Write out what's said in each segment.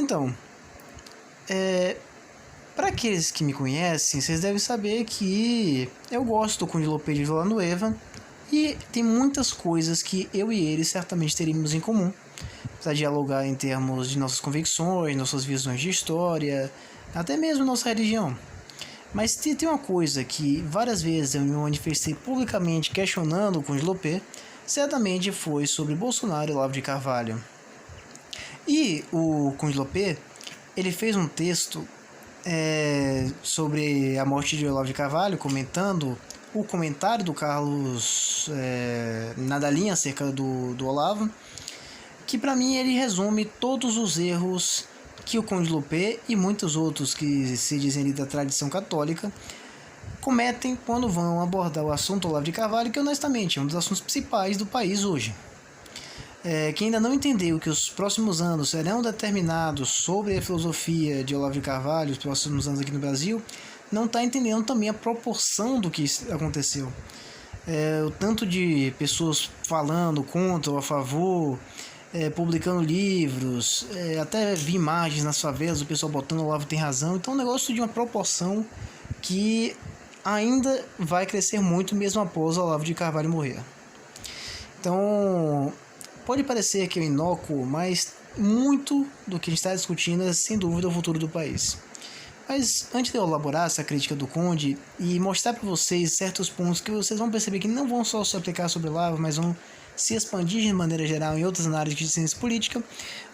Então, para aqueles que me conhecem, vocês devem saber que eu gosto do Conde Lope de Villanueva e tem muitas coisas que eu e ele certamente teríamos em comum para dialogar em termos de nossas convicções, nossas visões de história, até mesmo nossa religião. Mas tem uma coisa que várias vezes eu me manifestei publicamente questionando o Conde Lope, certamente foi sobre Bolsonaro e Olavo de Carvalho. E o Conde Lope, ele fez um texto sobre a morte de Olavo de Carvalho, comentando o comentário do Carlos Nadalim acerca do Olavo, que para mim ele resume todos os erros que o Conde Lope e muitos outros que se dizem ali da tradição católica cometem quando vão abordar o assunto Olavo de Carvalho, que honestamente é um dos assuntos principais do país hoje. Quem ainda não entendeu que os próximos anos serão determinados sobre a filosofia de Olavo de Carvalho, os próximos anos aqui no Brasil, não está entendendo também a proporção do que aconteceu. O tanto de pessoas falando contra ou a favor, publicando livros, até vi imagens nas favelas, o pessoal botando Olavo tem razão. Então é um negócio de uma proporção que ainda vai crescer muito mesmo após Olavo de Carvalho morrer. Então, pode parecer que é inócuo, mas muito do que a gente está discutindo é sem dúvida o futuro do país. Mas antes de eu elaborar essa crítica do Conde e mostrar para vocês certos pontos que vocês vão perceber que não vão só se aplicar sobre Olavo, mas vão se expandir de maneira geral em outras áreas de ciência política,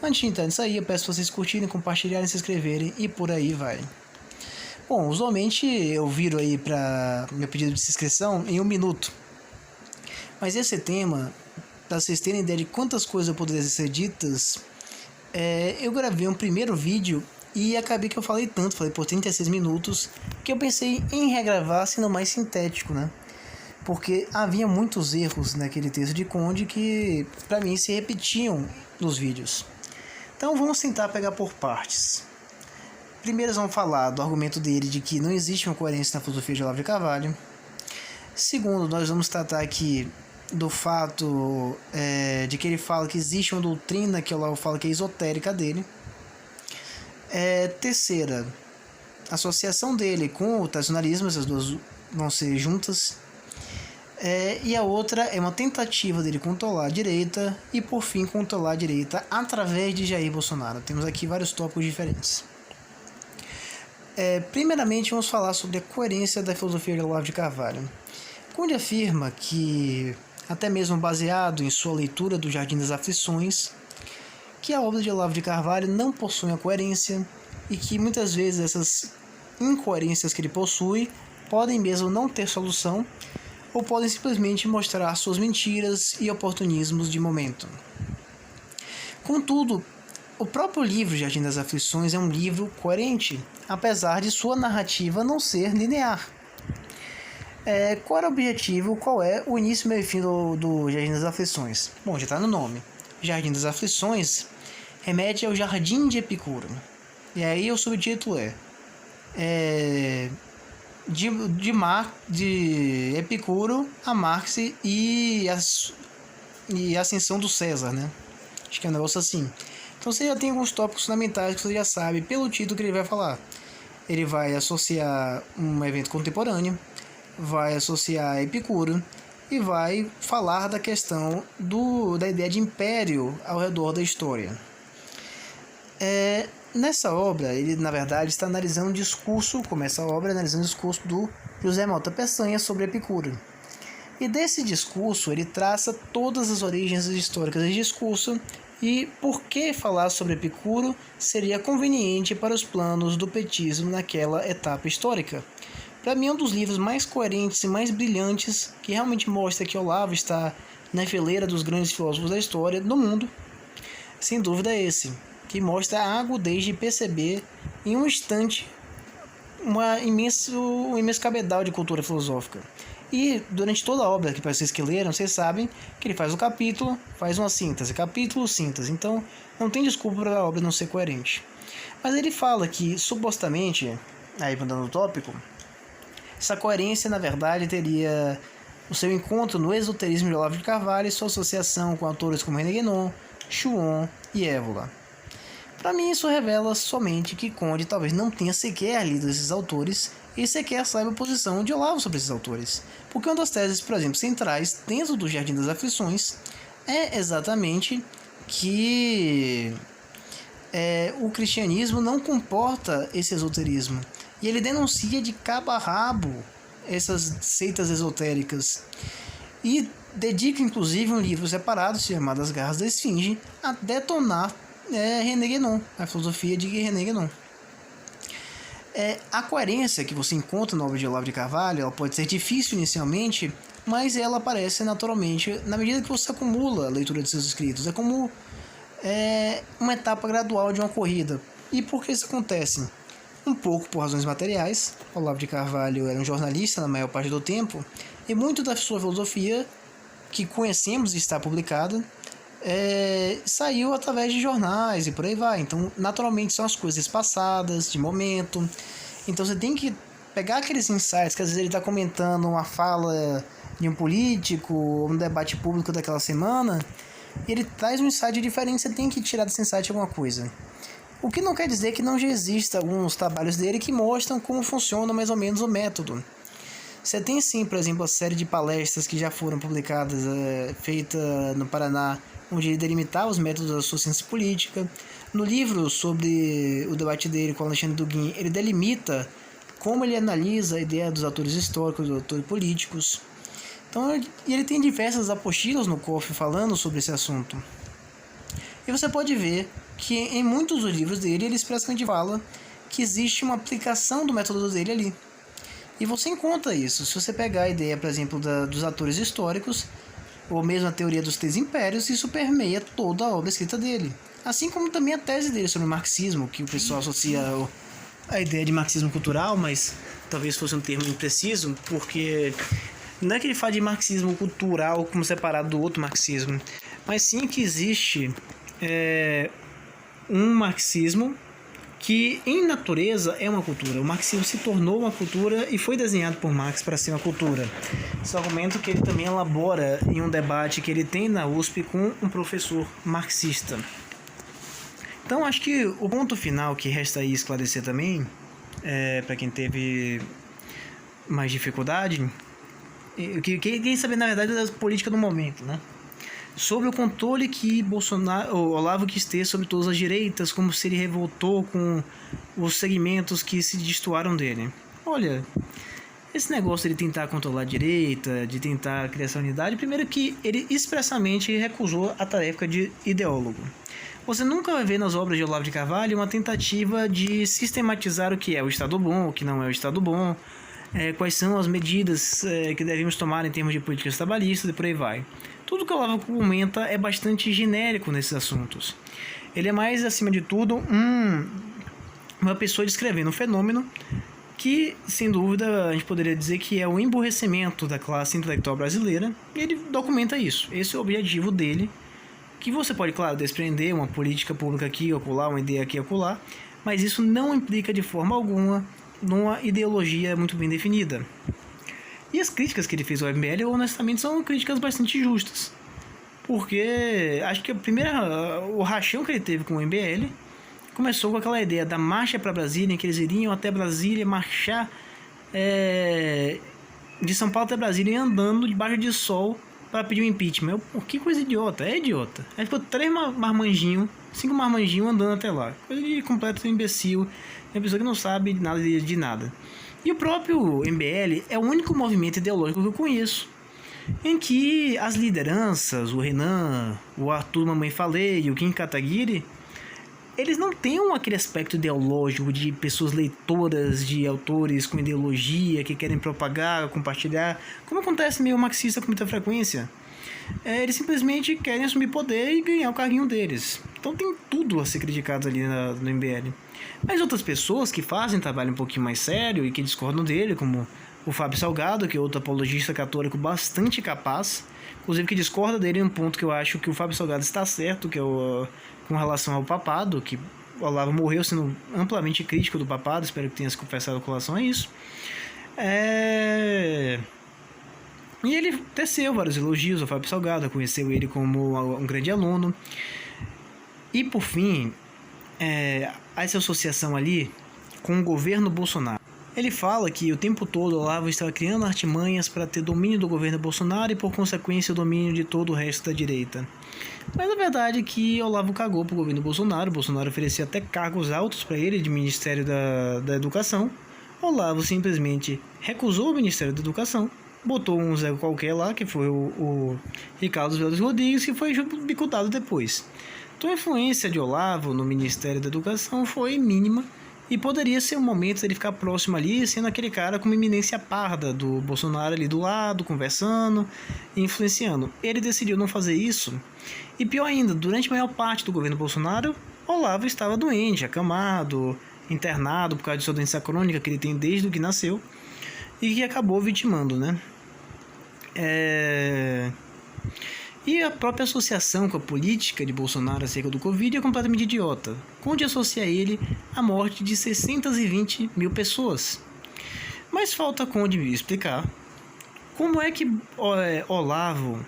antes de entrar nisso aí, eu peço para vocês curtirem, compartilharem, se inscreverem e por aí vai. Bom, usualmente eu viro aí para meu pedido de inscrição em 1 minuto, mas esse tema, para vocês terem ideia de quantas coisas poderiam ser ditas, eu gravei um primeiro vídeo e acabei que eu falei tanto, falei por 36 minutos, que eu pensei em regravar sendo mais sintético, né? Porque havia muitos erros naquele texto de Conde que, para mim, se repetiam nos vídeos. Então vamos tentar pegar por partes. Primeiro vamos falar do argumento dele de que não existe uma coerência na filosofia de Olavo de Carvalho. Segundo, nós vamos tratar aqui do fato de que ele fala que existe uma doutrina que o Olavo fala que é esotérica dele. Terceira, a associação dele com o tradicionalismo, essas duas vão ser juntas. E a outra é uma tentativa dele controlar a direita e, por fim, controlar a direita através de Jair Bolsonaro. Temos aqui vários tópicos diferentes. Primeiramente, vamos falar sobre a coerência da filosofia de Olavo de Carvalho. Conde afirma que, até mesmo baseado em sua leitura do Jardim das Aflições, que a obra de Olavo de Carvalho não possui a coerência e que muitas vezes essas incoerências que ele possui podem mesmo não ter solução ou podem simplesmente mostrar suas mentiras e oportunismos de momento. Contudo, o próprio livro Jardim das Aflições é um livro coerente, apesar de sua narrativa não ser linear. Qual era o objetivo, qual é o início, meio e fim do Jardim das Aflições? Bom, já está no nome. Jardim das Aflições remete ao Jardim de Epicuro. E aí o subtítulo de Epicuro a Marx e a ascensão do César, né? Acho que é um negócio assim. Então você já tem alguns tópicos fundamentais que você já sabe pelo título que ele vai falar. Ele vai associar um evento contemporâneo, vai associar Epicuro e vai falar da questão da ideia de império ao redor da história. Nessa obra, ele na verdade está analisando o discurso, começa a obra analisando o discurso do José Mota Peçanha sobre Epicuro. E desse discurso ele traça todas as origens históricas desse discurso e por que falar sobre Epicuro seria conveniente para os planos do petismo naquela etapa histórica. Para mim é um dos livros mais coerentes e mais brilhantes que realmente mostra que Olavo está na fileira dos grandes filósofos da história do mundo. Sem dúvida é esse, que mostra a agudez de perceber em um instante um imenso cabedal de cultura filosófica. E durante toda a obra, que para vocês que leram, vocês sabem que ele faz um capítulo, faz uma síntese, capítulo, síntese. Então não tem desculpa para a obra não ser coerente. Mas ele fala que, supostamente, aí mudando o tópico, essa coerência na verdade teria o seu encontro no esoterismo de Olavo de Carvalho e sua associação com autores como René Guénon, Schuon e Évola. Para mim, isso revela somente que Conde talvez não tenha sequer lido esses autores e sequer saiba a posição de Olavo sobre esses autores. Porque uma das teses, por exemplo, centrais dentro do Jardim das Aflições é exatamente que o cristianismo não comporta esse esoterismo. E ele denuncia de cabo a rabo essas seitas esotéricas. E dedica inclusive um livro separado, chamado As Garras da Esfinge, a detonar René Guénon, a filosofia de René Guénon. A coerência que você encontra na obra de Olavo de Carvalho, ela pode ser difícil inicialmente, mas ela aparece naturalmente na medida que você acumula a leitura de seus escritos. É como uma etapa gradual de uma corrida. E por que isso acontece? Um pouco por razões materiais. Olavo de Carvalho era um jornalista na maior parte do tempo, e muito da sua filosofia que conhecemos e está publicada saiu através de jornais e por aí vai. Então, naturalmente, são as coisas passadas, de momento. Então, você tem que pegar aqueles insights que às vezes ele está comentando uma fala de um político, um debate público daquela semana, e ele traz um insight diferente, você tem que tirar desse insight alguma coisa. O que não quer dizer que não já exista alguns trabalhos dele que mostram como funciona mais ou menos o método. Você tem sim, por exemplo, a série de palestras que já foram publicadas, feita no Paraná, onde ele delimitava os métodos da sua ciência política. No livro sobre o debate dele com Alexandre Duguin, ele delimita como ele analisa a ideia dos autores históricos, dos autores políticos. Então, ele tem diversas apostilas no COF falando sobre esse assunto. E você pode ver que em muitos dos livros dele, ele expressamente fala que existe uma aplicação do método dele ali. E você encontra isso. Se você pegar a ideia, por exemplo, dos atores históricos, ou mesmo a teoria dos três impérios, isso permeia toda a obra escrita dele. Assim como também a tese dele sobre o marxismo, que o pessoal associa a ideia de marxismo cultural, mas talvez fosse um termo impreciso, porque não é que ele fala de marxismo cultural como separado do outro marxismo, mas sim que existe um marxismo que em natureza é uma cultura. O marxismo se tornou uma cultura e foi desenhado por Marx para ser uma cultura. Esse argumento que ele também elabora em um debate que ele tem na USP com um professor marxista. Então acho que o ponto final que resta aí esclarecer também, para quem teve mais dificuldade, quem saber na verdade da política do momento, né? Sobre o controle que Olavo quis ter sobre todas as direitas, como se ele revoltou com os segmentos que se destoaram dele. Olha, esse negócio de tentar controlar a direita, de tentar criar essa unidade, primeiro que ele expressamente recusou a tarefa de ideólogo. Você nunca vai ver nas obras de Olavo de Carvalho uma tentativa de sistematizar o que é o Estado bom, o que não é o Estado bom, quais são as medidas que devemos tomar em termos de políticas trabalhistas e por aí vai. Tudo que o Olavo comenta é bastante genérico nesses assuntos. Ele é mais, acima de tudo, uma pessoa descrevendo um fenômeno que, sem dúvida, a gente poderia dizer que é o emburrecimento da classe intelectual brasileira, e ele documenta isso. Esse é o objetivo dele, que você pode, claro, desprender uma política pública aqui ou acolá, uma ideia aqui ou acolá, mas isso não implica de forma alguma numa ideologia muito bem definida. E as críticas que ele fez ao MBL, honestamente, são críticas bastante justas. Porque acho que o rachão que ele teve com o MBL começou com aquela ideia da marcha para Brasília, em que eles iriam até Brasília marchar de São Paulo até Brasília, andando debaixo de sol para pedir o impeachment. Que coisa idiota, é idiota. Aí ficou 5 marmanjinhos andando até lá. Coisa de completo imbecil, uma pessoa que não sabe nada de nada. E o próprio MBL é o único movimento ideológico que eu conheço em que as lideranças, o Renan, o Arthur Mamãe Falei e o Kim Kataguiri, eles não têm aquele aspecto ideológico de pessoas leitoras de autores com ideologia que querem propagar, compartilhar, como acontece meio marxista com muita frequência. Eles simplesmente querem assumir poder e ganhar o carguinho deles. Então tem tudo a ser criticado ali no MBL. Mas outras pessoas que fazem trabalho um pouquinho mais sério e que discordam dele, como o Fábio Salgado, que é outro apologista católico bastante capaz, inclusive que discorda dele em um ponto que eu acho que o Fábio Salgado está certo, que é com relação ao papado, que o Olavo morreu sendo amplamente crítico do papado, espero que tenha se confessado com relação a isso. E ele teceu vários elogios ao Fábio Salgado, conheceu ele como um grande aluno. E por fim, essa associação ali com o governo Bolsonaro. Ele fala que o tempo todo o Olavo estava criando artimanhas para ter domínio do governo Bolsonaro e, por consequência, o domínio de todo o resto da direita. Mas a verdade é que Olavo cagou para o governo Bolsonaro. Bolsonaro oferecia até cargos altos para ele de Ministério da Educação. Olavo simplesmente recusou o Ministério da Educação, botou um Zé qualquer lá, que foi o Ricardo Veloso Rodrigues, que foi bicudado depois. Então a influência de Olavo no Ministério da Educação foi mínima, e poderia ser um momento dele ficar próximo ali, sendo aquele cara com uma iminência parda do Bolsonaro ali do lado, conversando, influenciando. Ele decidiu não fazer isso. E pior ainda, durante a maior parte do governo Bolsonaro, Olavo estava doente, acamado, internado por causa de sua doença crônica que ele tem desde que nasceu e que acabou vitimando, né? E a própria associação com a política de Bolsonaro acerca do Covid é completamente idiota. Conde associa ele à morte de 620 mil pessoas. Mas falta Conde explicar como é que Olavo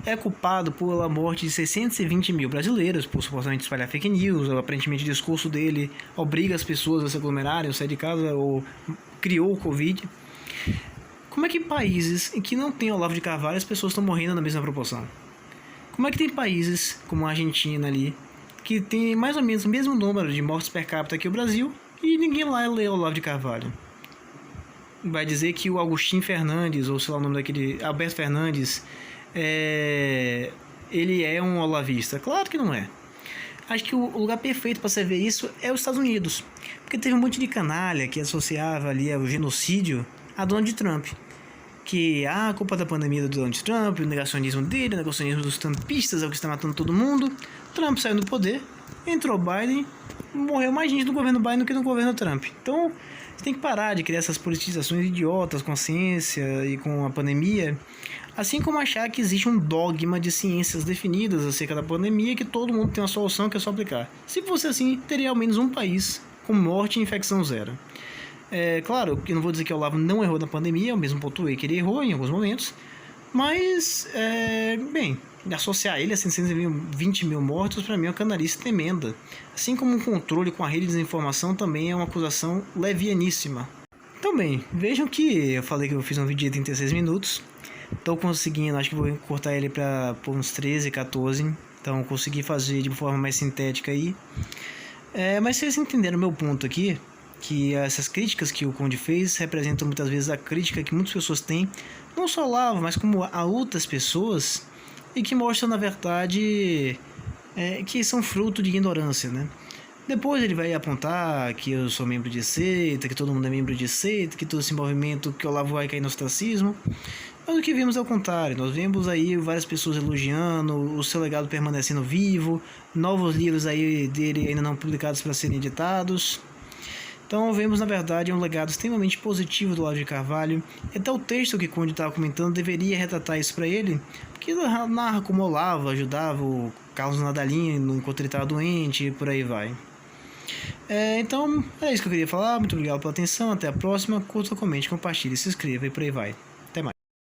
é culpado pela morte de 620 mil brasileiros, por supostamente espalhar fake news, ou aparentemente o discurso dele obriga as pessoas a se aglomerarem, ou sair de casa, ou criou o Covid. Como é que países em que não tem Olavo de Carvalho as pessoas estão morrendo na mesma proporção? Como é que tem países como a Argentina ali, que tem mais ou menos o mesmo número de mortes per capita que o Brasil, e ninguém lá lê Olavo de Carvalho? Vai dizer que o Agostinho Fernandes, ou sei lá o nome daquele, Alberto Fernandes, ele é um olavista? Claro que não é. Acho que o lugar perfeito para você ver isso é os Estados Unidos, porque teve um monte de canalha que associava ali ao genocídio a Donald Trump, que a culpa da pandemia do Donald Trump, o negacionismo dele, o negacionismo dos trumpistas é o que está matando todo mundo. Trump saiu do poder, entrou Biden, morreu mais gente no governo Biden do que no governo Trump. Então, você tem que parar de criar essas politizações idiotas com a ciência e com a pandemia, assim como achar que existe um dogma de ciências definidas acerca da pandemia, que todo mundo tem uma solução que é só aplicar. Se fosse assim, teria ao menos um país com morte e infecção zero. Claro que eu não vou dizer que o Olavo não errou na pandemia, eu mesmo pontuei que ele errou em alguns momentos, mas, associar ele a 620 mil mortos, para mim, é uma canalice tremenda. Assim como um controle com a rede de desinformação também é uma acusação levianíssima. Então, bem, vejam que eu falei que eu fiz um vídeo de 36 minutos, estou conseguindo, acho que vou cortar ele para uns 13, 14, então consegui fazer de forma mais sintética aí. Mas vocês entenderam o meu ponto aqui, que essas críticas que o Conde fez representam muitas vezes a crítica que muitas pessoas têm, não só Olavo, mas como a outras pessoas, e que mostram, na verdade, que são fruto de ignorância, né? Depois ele vai apontar que eu sou membro de seita, que todo mundo é membro de seita, que todo esse movimento, que o Olavo vai cair no ostracismo. Mas o que vimos é o contrário. Nós vemos aí várias pessoas elogiando, o seu legado permanecendo vivo, novos livros aí dele ainda não publicados para serem editados. Então vemos, na verdade, um legado extremamente positivo do Olavo de Carvalho. Até o texto que o Conde estava comentando deveria retratar isso para ele, porque narra como Olavo ajudava o Carlos Nadalino enquanto ele estava doente e por aí vai. Então é isso que eu queria falar. Muito obrigado pela atenção, até a próxima. Curta, comente, compartilhe, se inscreva e por aí vai.